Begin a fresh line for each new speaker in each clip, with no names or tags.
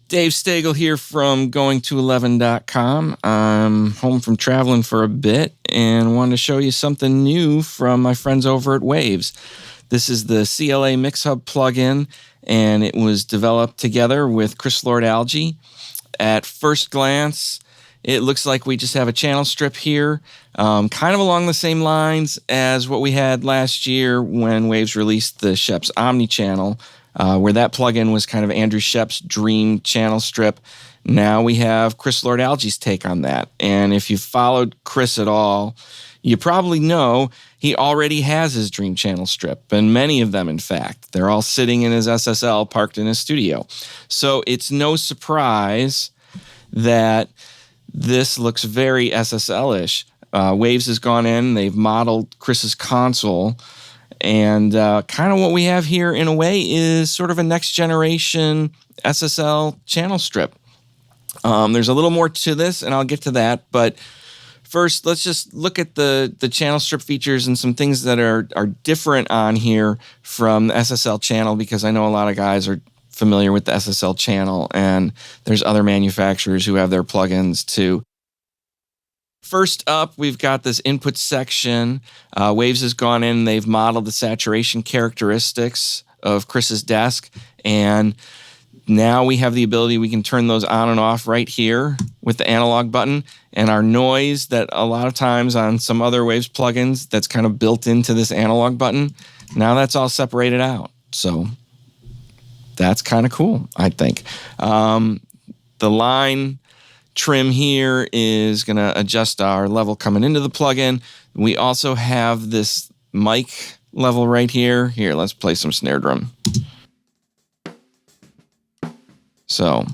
Dave Stagl here from going to11.com. I'm home from traveling for a bit and wanted to show you something new from my friends over at Waves. This is the CLA MixHub plugin, and it was developed together with lord-alge. At first glance, it looks like we just have a channel strip here, kind of along the same lines as what we had last year when Waves released the Shep's Omni channel, where that plugin was kind of Andrew Shep's dream channel strip. Now we have lord-alge's take on that. And if you've followed Chris at all, you probably know he already has his dream channel strip, and many of them, in fact. They're all sitting in his SSL parked in his studio. So it's no surprise that this looks very SSL-ish. Waves has gone in, they've modeled Chris's console, and kind of what we have here in a way is sort of a next generation SSL channel strip. There's a little more to this, and I'll get to that, but first, let's just look at the channel strip features and some things that are different on here from the SSL channel, because I know a lot of guys are familiar with the SSL channel, and there's other manufacturers who have their plugins too. First up, we've got this input section. Waves has gone in, they've modeled the saturation characteristics of Chris's desk, and now we have the ability, we can turn those on and off right here with the analog button, and our noise that a lot of times on some other Waves plugins that's kind of built into this analog button, now that's all separated out. So that's kind of cool, I think. The line trim here is going to adjust our level coming into the plugin. We also have this mic level right here. Here, let's play some snare drum. So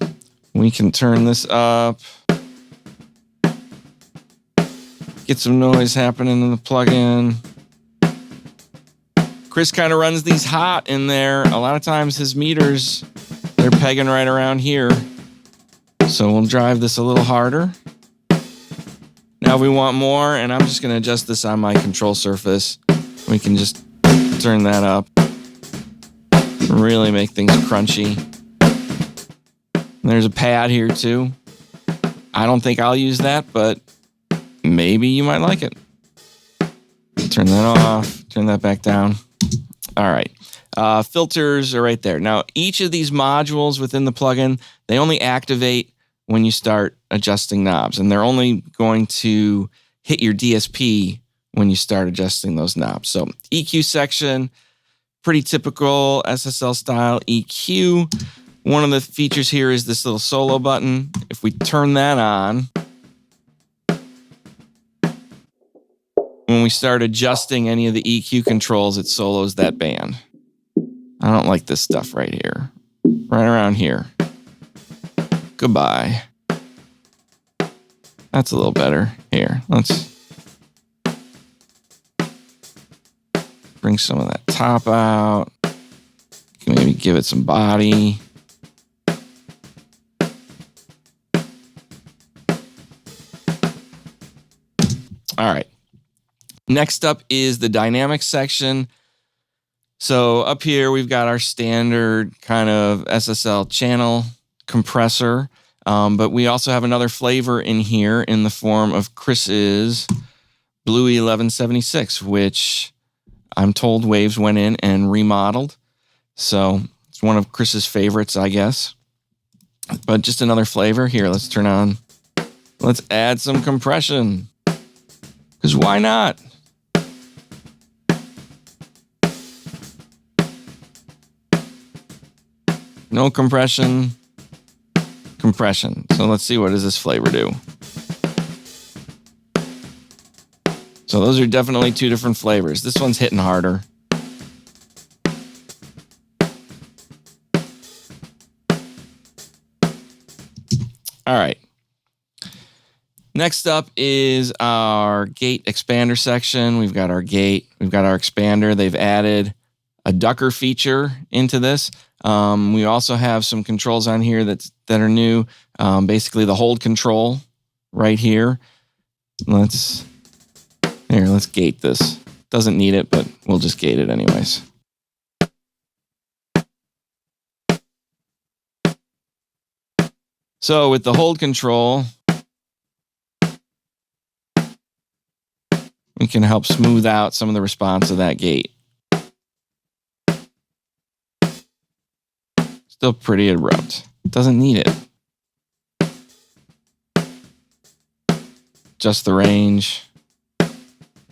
we can turn this up, get some noise happening in the plugin. Chris kind of runs these hot in there. A lot of times his meters, they're pegging right around here. So we'll drive this a little harder. Now if we want more, and I'm just going to adjust this on my control surface, we can just turn that up. Really make things crunchy. There's a pad here too. I don't think I'll use that, but maybe you might like it. Turn that off, turn that back down. All right. Filters are right there. Now, each of these modules within the plugin, they only activate when you start adjusting knobs, and they're only going to hit your DSP when you start adjusting those knobs. So EQ section, pretty typical SSL style EQ. One of the features here is this little solo button. If we turn that on, when we start adjusting any of the EQ controls, it solos that band. I don't like this stuff right here. Right around here. Goodbye. That's a little better. Here, let's bring some of that top out. Maybe give it some body. All right. Next up is the dynamics section. So up here, we've got our standard kind of SSL channel compressor, but we also have another flavor in here in the form of Chris's Bluey 1176, which I'm told Waves went in and remodeled. So it's one of Chris's favorites, I guess. But just another flavor. Here, let's turn on. Let's add some compression. Because why not? No compression. Compression. So let's see, what does this flavor do? So those are definitely two different flavors. This one's hitting harder. All right. Next up is our Gait Expander section. We've got our gate, we've got our expander. They've added a ducker feature into this. We also have some controls on here that are new. Basically the hold control right here. Let's gate this. Doesn't need it, but we'll just gate it anyways. So with the hold control, we can help smooth out some of the response of that gate. Still pretty abrupt. Doesn't need it. Just the range.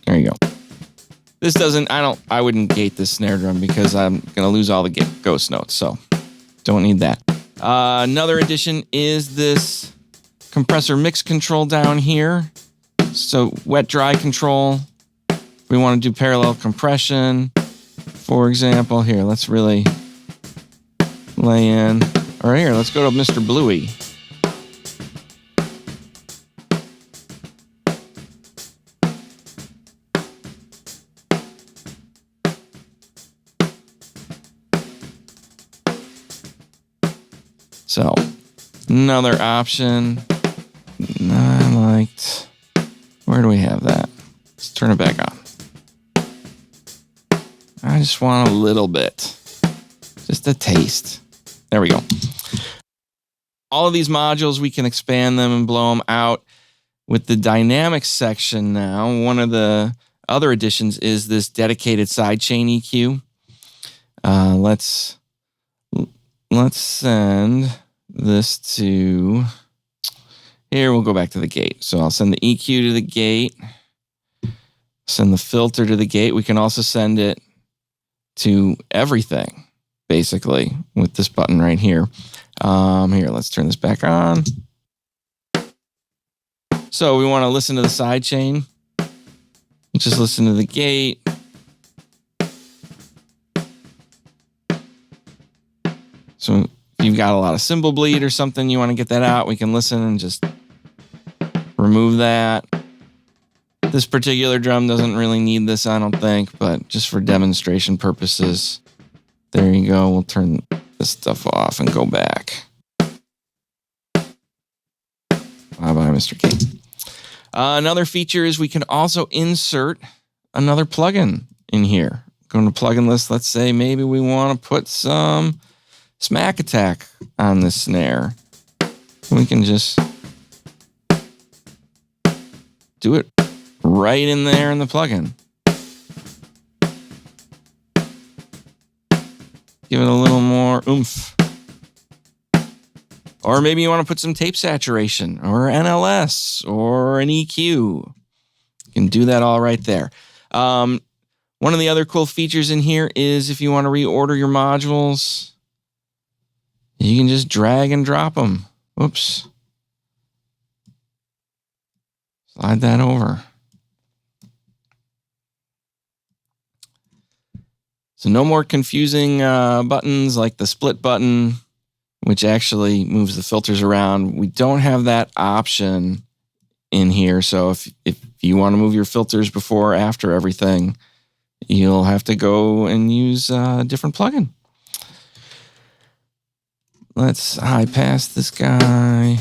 There you go. This doesn't, I wouldn't gate this snare drum because I'm going to lose all the ghost notes. So don't need that. Another addition is this compressor mix control down here. So wet dry control. We want to do parallel compression. For example, here, let's really lay in. All right, here, let's go to Mr. Bluey. So, another option I liked. Where do we have that? Let's turn it back on. I just want a little bit. Just a taste. There we go. All of these modules, we can expand them and blow them out. With the dynamics section now, one of the other additions is this dedicated sidechain EQ. Let's send this to, here we'll go back to the gate. So I'll send the EQ to the gate, send the filter to the gate. We can also send it to everything, basically, with this button right here. Here, let's turn this back on. So we want to listen to the sidechain. Just listen to the gate. So if you've got a lot of cymbal bleed or something, you want to get that out, we can listen and just remove that. This particular drum doesn't really need this, I don't think, but just for demonstration purposes, there you go. We'll turn this stuff off and go back. Bye-bye, Mr. K. Another feature is we can also insert another plugin in here. Go to plugin list. Let's say maybe we want to put some smack attack on this snare. We can just do it right in there in the plugin. Give it a little more oomph. Or maybe you want to put some tape saturation or NLS or an EQ. You can do that all right there. One of the other cool features in here is if you want to reorder your modules, you can just drag and drop them. Whoops. Slide that over. So no more confusing buttons like the split button, which actually moves the filters around. We don't have that option in here. So if you want to move your filters before or after everything, you'll have to go and use a different plugin. Let's high pass this guy.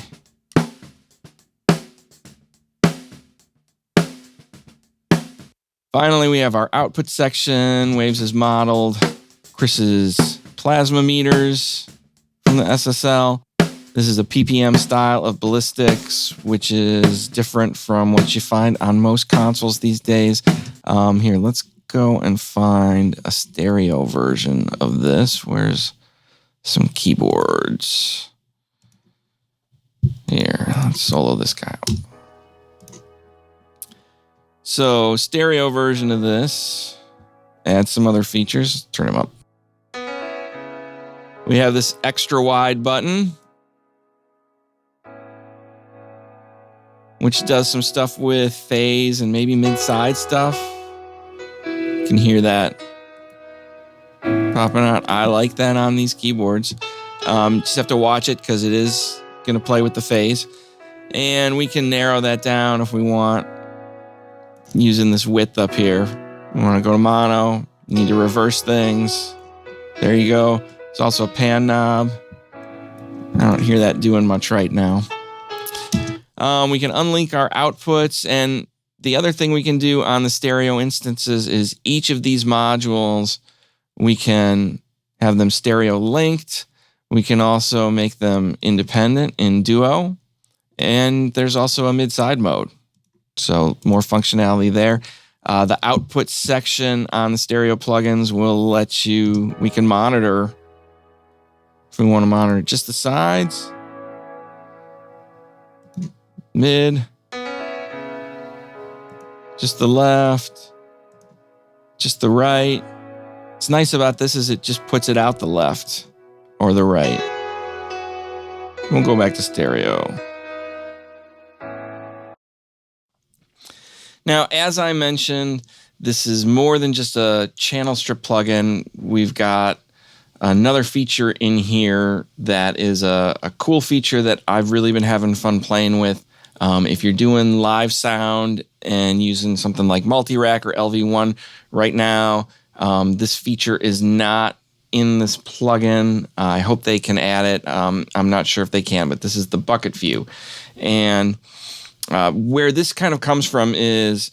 Finally, we have our output section. Waves is modeled. Chris's plasma meters from the SSL. This is a PPM style of ballistics, which is different from what you find on most consoles these days. Here, let's go and find a stereo version of this. Where's some keyboards? Here, let's solo this guy out. So, stereo version of this. Add some other features. Turn them up. We have this extra wide button, which does some stuff with phase and maybe mid-side stuff. You can hear that popping out. I like that on these keyboards. Just have to watch it because it is going to play with the phase. And we can narrow that down if we want using this width up here. We want to go to mono. You need to reverse things. There you go. There's also a pan knob. I don't hear that doing much right now. We can unlink our outputs, and the other thing we can do on the stereo instances is each of these modules, we can have them stereo linked. We can also make them independent in duo, and there's also a mid-side mode. So more functionality there. The output section on the stereo plugins will let you, we can monitor, if we want to monitor just the sides, mid, just the left, just the right. What's nice about this is it just puts it out the left or the right. We'll go back to stereo. Now, as I mentioned, this is more than just a channel strip plugin. We've got another feature in here that is a cool feature that I've really been having fun playing with. If you're doing live sound and using something like multi-rack or LV1 right now, this feature is not in this plugin. I hope they can add it. I'm not sure if they can, but this is the bucket view. And where this kind of comes from is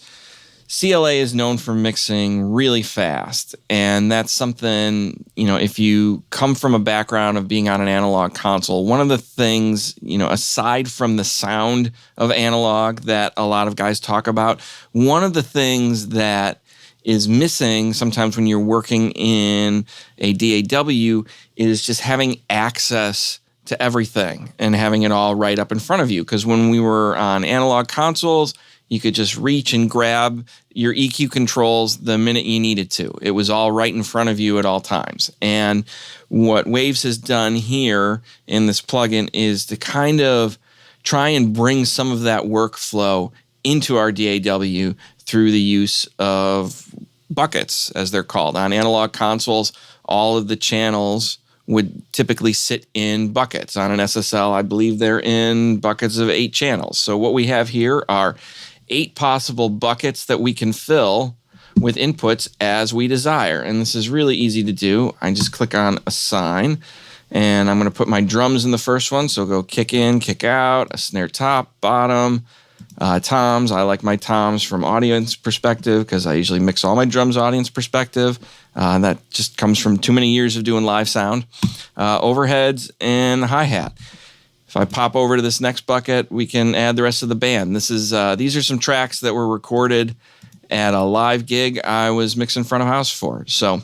CLA is known for mixing really fast. And that's something, if you come from a background of being on an analog console, one of the things, aside from the sound of analog that a lot of guys talk about, one of the things that is missing sometimes when you're working in a DAW is just having access to everything and having it all right up in front of you. Because when we were on analog consoles, you could just reach and grab your EQ controls the minute you needed to. It was all right in front of you at all times. And what Waves has done here in this plugin is to kind of try and bring some of that workflow into our DAW through the use of buckets, as they're called. On analog consoles, all of the channels would typically sit in buckets. On an SSL, I believe they're in buckets of 8 channels. So what we have here are 8 possible buckets that we can fill with inputs as we desire. And this is really easy to do. I just click on Assign, and I'm going to put my drums in the first one. So go kick in, kick out, a snare top, bottom, toms. I like my toms from audience perspective because I usually mix all my drums audience perspective. That just comes from too many years of doing live sound. Overheads and hi-hat. If I pop over to this next bucket, we can add the rest of the band. These are some tracks that were recorded at a live gig I was mixing front of house for. So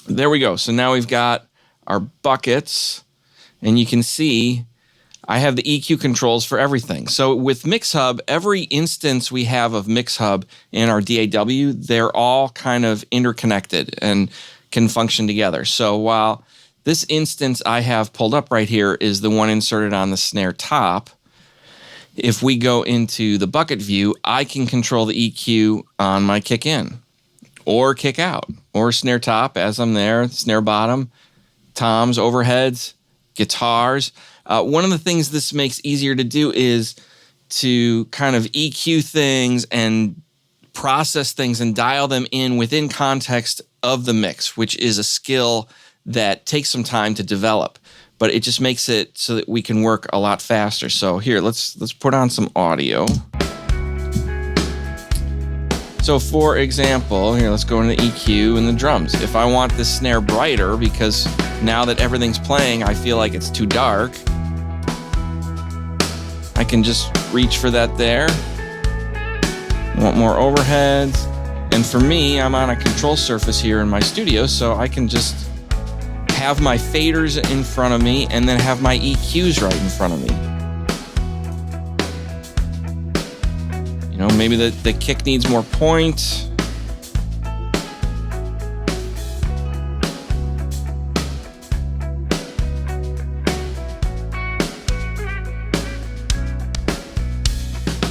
there we go. So now we've got our buckets, and you can see I have the EQ controls for everything. So with MixHub, every instance we have of MixHub in our DAW, they're all kind of interconnected and can function together. So while this instance I have pulled up right here is the one inserted on the snare top, if we go into the bucket view, I can control the EQ on my kick in or kick out or snare top as I'm there, snare bottom, toms, overheads, guitars. One of the things this makes easier to do is to kind of EQ things and process things and dial them in within context of the mix, which is a skill that takes some time to develop, but it just makes it so that we can work a lot faster. So here, let's put on some audio. So for example, here, let's go into EQ and the drums. If I want this snare brighter, because now that everything's playing, I feel like it's too dark, I can just reach for that there. Want more overheads. And for me, I'm on a control surface here in my studio, so I can just have my faders in front of me and then have my EQs right in front of me. Maybe the kick needs more point.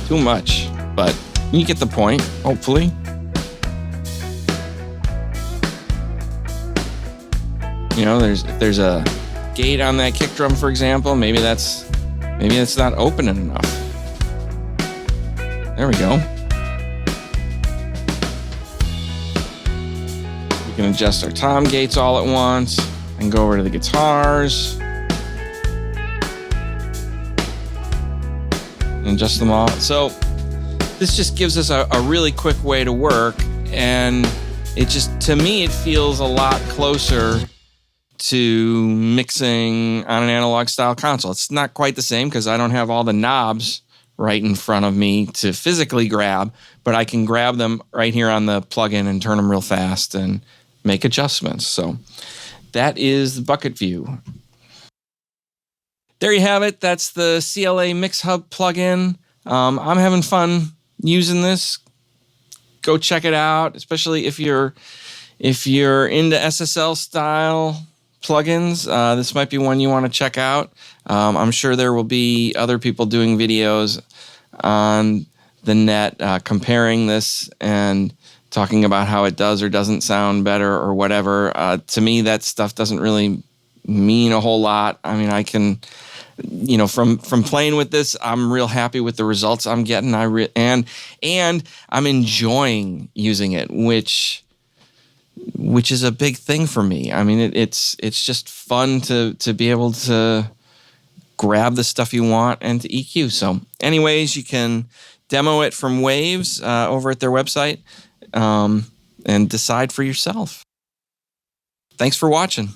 Too much, but you get the point, hopefully. There's a gate on that kick drum, for example. Maybe that's not opening enough. There we go. We can adjust our tom gates all at once and go over to the guitars and adjust them all. So this just gives us a really quick way to work, and to me, it feels a lot closer to mixing on an analog style console. It's not quite the same because I don't have all the knobs right in front of me to physically grab, but I can grab them right here on the plugin and turn them real fast and make adjustments. So that is the bucket view. There you have it. That's the CLA MixHub plugin. I'm having fun using this. Go check it out, especially if you're into SSL style plugins. This might be one you want to check out. I'm sure there will be other people doing videos on the net comparing this and talking about how it does or doesn't sound better or whatever. To me, that stuff doesn't really mean a whole lot. I mean, I can, from playing with this, I'm real happy with the results I'm getting. And I'm enjoying using it, which is a big thing for me. I mean, it's just fun to be able to grab the stuff you want and to EQ. So anyways, you can demo it from Waves over at their website and decide for yourself. Thanks for watching.